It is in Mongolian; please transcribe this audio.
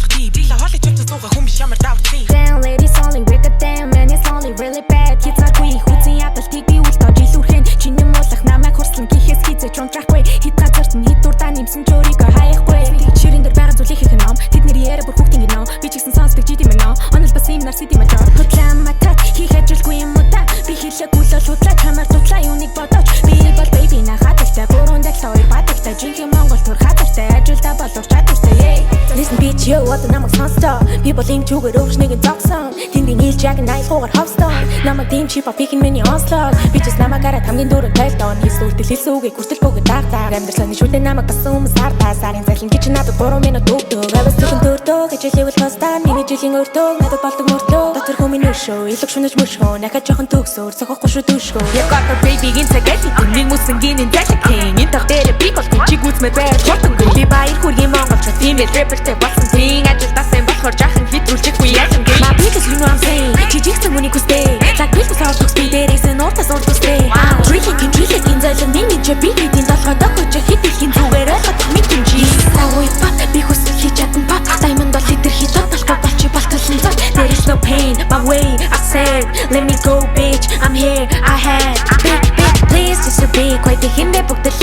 болох тий. Била хоолой чөлтөс нууга хүн биш ямар давар тий. Damn ladies only break it down man it's only really bad. Хитцаагүй хүзэн ядалтыг би үл тоож илүүрхэн. Чиний муулах намайг хурслан гихээс хизээч унтрахгүй. Хит газарт нь хит дурдаа нэмсэн ч өөрийгөө хаяхгүй. Ширэн дээр байгаа зүйлийг хийх ном. Тэдний яриа бүр хүүхдийн гинөө. Би ч гэсэн сонсдог жид юм нөө. Онол бас юм нар сиди мачаа. Хөтлэматат хийх ажилгүй юм уу та. Би хэлээгүй л шудлаа чамаар тутлаа юуныг бодооч. Би бол baby на хатагтай бүрүүнд л хоёр бадагтай. Жинхэнэ Монгол төр хатагтай ажилдаа боловч чадвартай. Listen bitch yo what the намайг сонсдоо. Би бол юм чүгээр өвч нэгэн зогсон. Тэндийн ил жаг nice хуугаар ховстоо. Намайг тийм чипа пикин миний онслоо. Би ч намайг гараад хамгийн дөрөв тайлтаа. Хийсүүлтэл хэлсүүгээ хүртэл бүгд дагтаа. Амьдралын шүлдэ намайг басан хүмүүс хартаа. Сарын цайлан гэж надад 3 минут өгдөг. Авас түхэн дөрдөө гэж хэлэвэл постаа. Миний жилийн өртөө надад болдог мөртөө. Дотор хүмүүний өшөө илэг шунаж мөшгөө. Дахиад жоохон төгсөөр цохохгүй шүү дүүшгөө. You got the baby in the gate. Нэг мөсөн гинэн дэлхийн. Энэ тах дээр би бол чи гүцмээр байж хортонгүй. Би баяр хүргийн монголч тийм л рэпертэй болсон. Тийм ажилдаа сэн болохоор жахан хэтрүүлчихгүй яасан гээ. My biggest you know I'm saying. Чи жигсэн мөний хүстэй. Like би тусаа төгсбий дээрээс нь уутаас уулзтай. Drinking in the миний чи би бидний толгой дохож хитгэхийн зүгээр ойлгох мэдэмжи. Савой пат би хүсэл хийж чадсан пат. Diamond бол литер хийж толгой болчих болтолсон цат. There is no pain my way I said let me go bitch I'm here I had big please just be quite the хинбэ бүгд